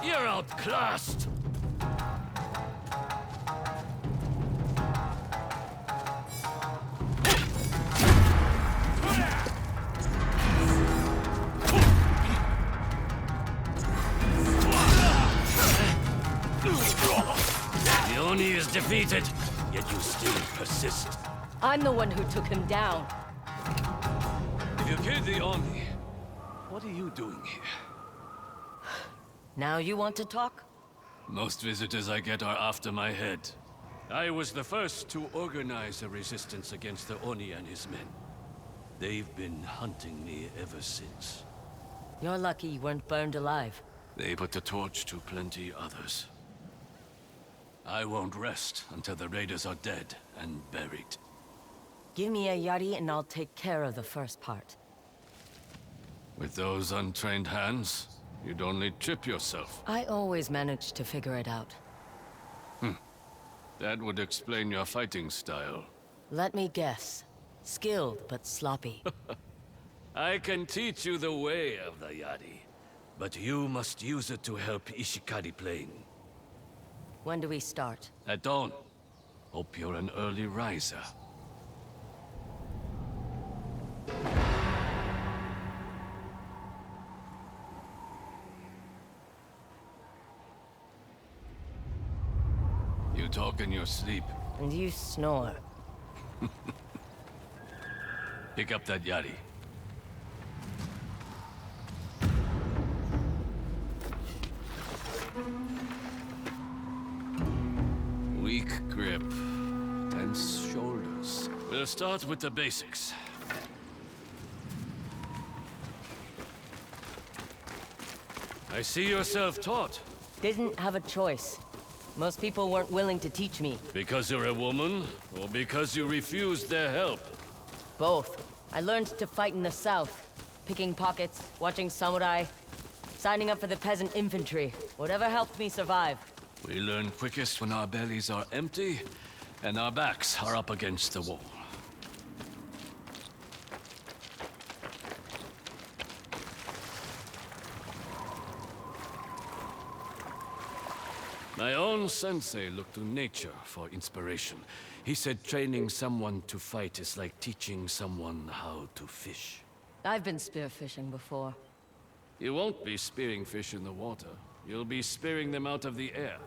You're outclassed! The Oni is defeated, yet you still persist. I'm the one who took him down. If you killed the Oni, what are you doing here? Now you want to talk? Most visitors I get are after my head. I was the first to organize a resistance against the Oni and his men. They've been hunting me ever since. You're lucky you weren't burned alive. They put the torch to plenty others. I won't rest until the raiders are dead and buried. Give me a yari and I'll take care of the first part. With those untrained hands, you'd only trip yourself. I always manage to figure it out. That would explain your fighting style. Let me guess. Skilled, but sloppy. I can teach you the way of the yari, but you must use it to help Ishikari Plain. When do we start? At dawn. Hope you're an early riser. You talk in your sleep. And you snore. Pick up that yari. Weak grip. Tense shoulders. We'll start with the basics. I see you're self-taught. Didn't have a choice. Most people weren't willing to teach me. Because you're a woman, or because you refused their help? Both. I learned to fight in the south. Picking pockets, watching samurai, signing up for the peasant infantry. Whatever helped me survive. We learn quickest when our bellies are empty, and our backs are up against the wall. My own sensei looked to nature for inspiration. He said training someone to fight is like teaching someone how to fish. I've been spearfishing before. You won't be spearing fish in the water. You'll be spearing them out of the air.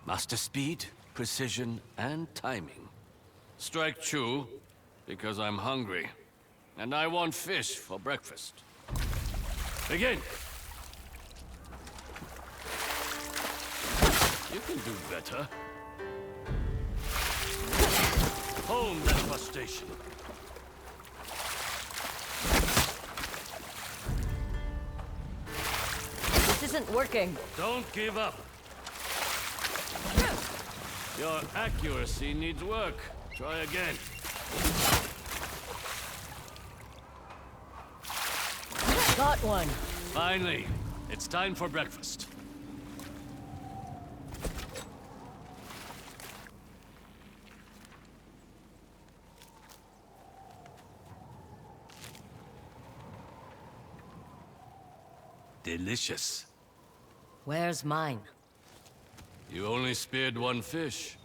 Master speed, precision, and timing. Strike true, because I'm hungry. And I want fish for breakfast. Begin! You can do better. Hone that frustration. This isn't working. Don't give up. Your accuracy needs work. Try again. Got one. Finally, it's time for breakfast. Delicious. Where's mine? You only speared one fish.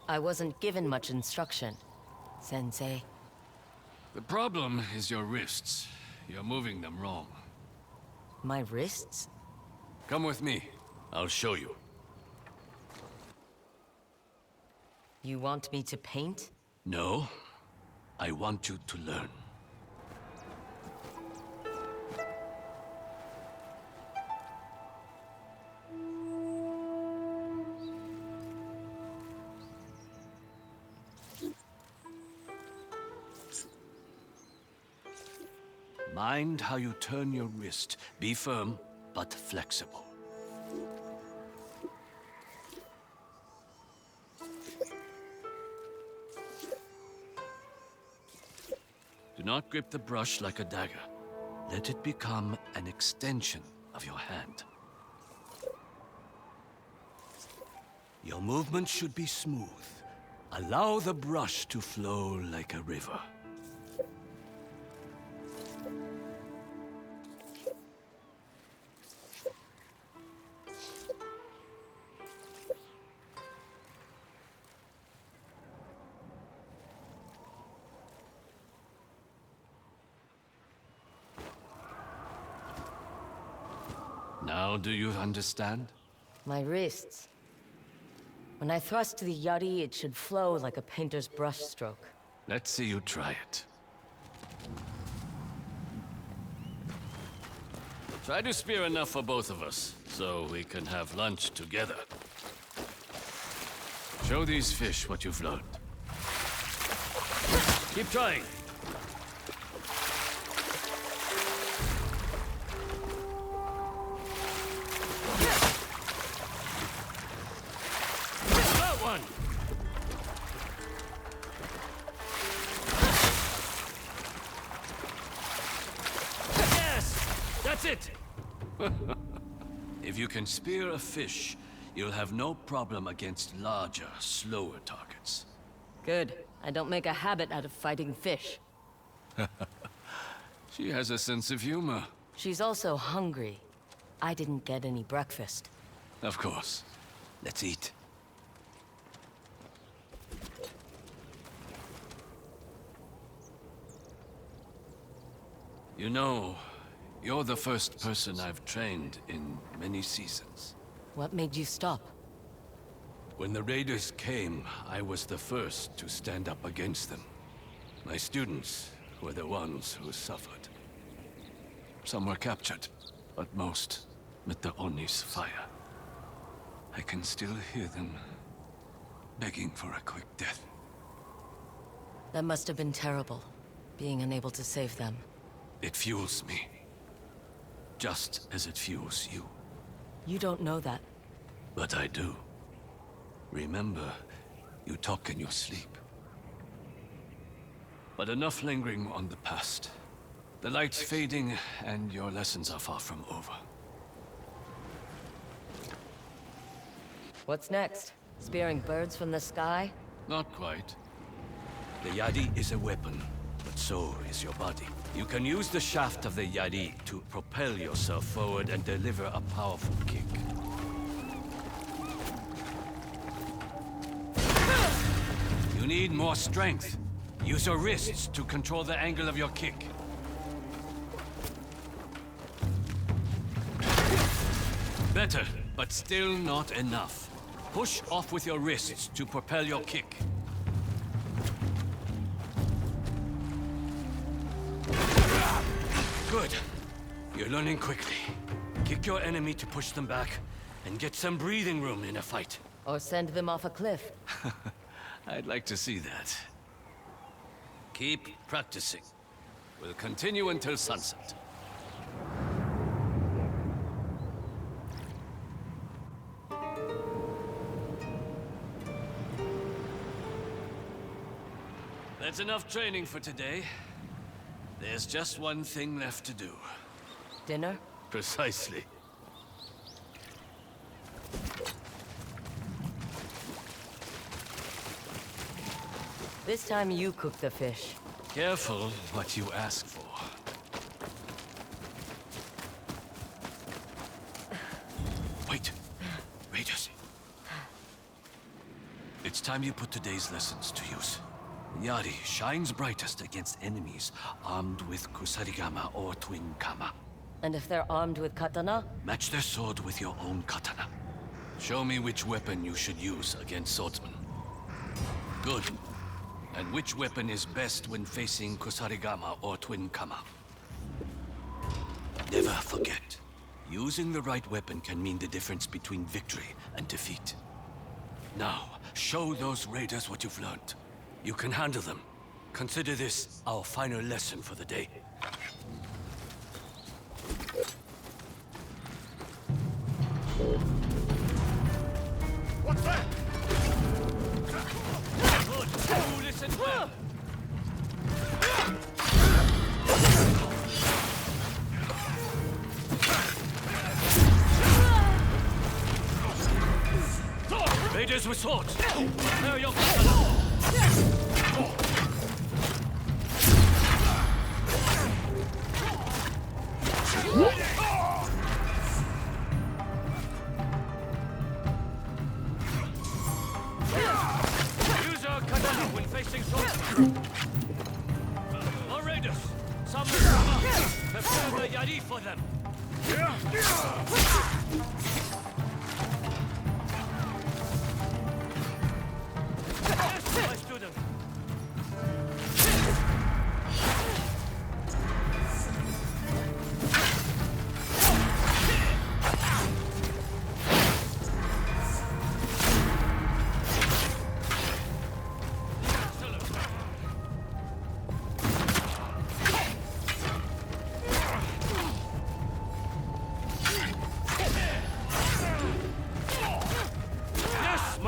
I wasn't given much instruction, Sensei. The problem is your wrists. You're moving them wrong. My wrists? Come with me. I'll show you. You want me to paint? No. I want you to learn. Mind how you turn your wrist. Be firm, but flexible. Do not grip the brush like a dagger. Let it become an extension of your hand. Your movement should be smooth. Allow the brush to flow like a river. Now do you understand? My wrists. When I thrust the yari, it should flow like a painter's brushstroke. Let's see you try it. Try to spear enough for both of us, so we can have lunch together. Show these fish what you've learned. Keep trying. That one! Yes! That's it! If you can spear a fish, you'll have no problem against larger, slower targets. Good. I don't make a habit out of fighting fish. She has a sense of humor. She's also hungry. I didn't get any breakfast. Of course. Let's eat. You know, you're the first person I've trained in many seasons. What made you stop? When the raiders came, I was the first to stand up against them. My students were the ones who suffered. Some were captured, but most met the Oni's fire. I can still hear them begging for a quick death. That must have been terrible, being unable to save them. It fuels me, just as it fuels you. You don't know that. But I do. Remember, you talk in your sleep. But enough lingering on the past. The light's fading, and your lessons are far from over. What's next? Spearing birds from the sky? Not quite. The yari is a weapon, but so is your body. You can use the shaft of the yari to propel yourself forward and deliver a powerful kick. You need more strength. Use your wrists to control the angle of your kick. Better, but still not enough. Push off with your wrists to propel your kick. Good. You're learning quickly. Kick your enemy to push them back, and get some breathing room in a fight. Or send them off a cliff? I'd like to see that. Keep practicing. We'll continue until sunset. That's enough training for today. There's just one thing left to do. Dinner? Precisely. This time you cook the fish. Careful what you ask for. Wait. Raiders. It's time you put today's lessons to use. Yari shines brightest against enemies armed with kusarigama or twin kama. And if they're armed with katana? Match their sword with your own katana. Show me which weapon you should use against swordsmen. Good. And which weapon is best when facing kusarigama or twin kama? Never forget. Using the right weapon can mean the difference between victory and defeat. Now, show those raiders what you've learned. You can handle them. Consider this our final lesson for the day. What's that? Good. You listen well. Raiders with swords. Prepare your katana. Use our katana when facing swordsmen. More raiders. Some will come up. Prepare the yari for them.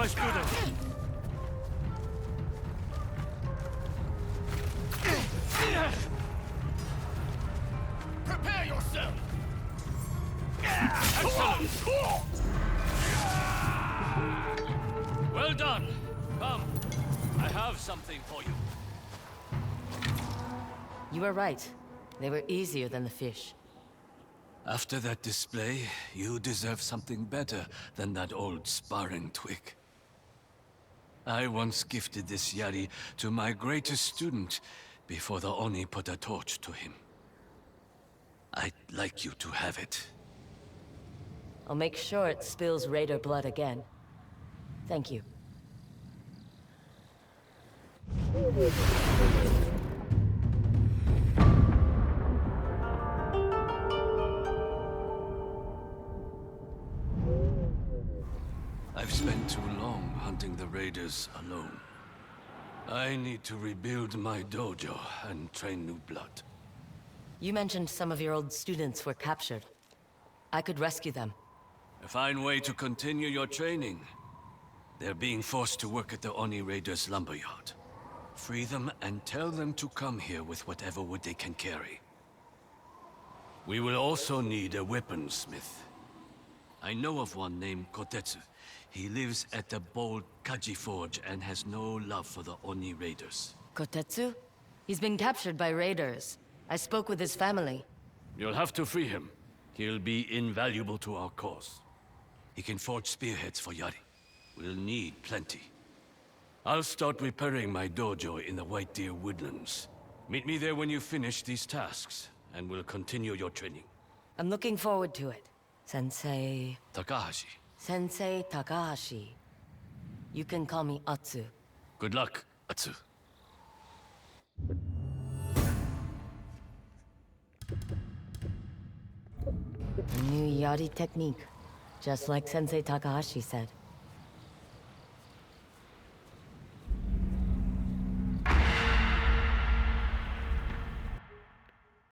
my student. Prepare yourself! Excellent! Well done. Come. I have something for you. You were right. They were easier than the fish. After that display, you deserve something better than that old sparring twig. I once gifted this Yari to my greatest student before the Oni put a torch to him. I'd like you to have it. I'll make sure it spills Raider blood again. Thank you. I've spent too long hunting the raiders alone. I need to rebuild my dojo and train new blood. You mentioned some of your old students were captured. I could rescue them. A fine way to continue your training. They're being forced to work at the Oni Raiders' lumberyard. Free them and tell them to come here with whatever wood they can carry. We will also need a weaponsmith. I know of one named Kotetsu. He lives at the bold Kaji Forge and has no love for the Oni Raiders. Kotetsu? He's been captured by raiders. I spoke with his family. You'll have to free him. He'll be invaluable to our cause. He can forge spearheads for Yari. We'll need plenty. I'll start repairing my dojo in the White Deer Woodlands. Meet me there when you finish these tasks, and we'll continue your training. I'm looking forward to it. Sensei... Takahashi, Sensei Takahashi. You can call me Atsu. good luck, Atsu. A new Yari technique. Just like Sensei Takahashi said.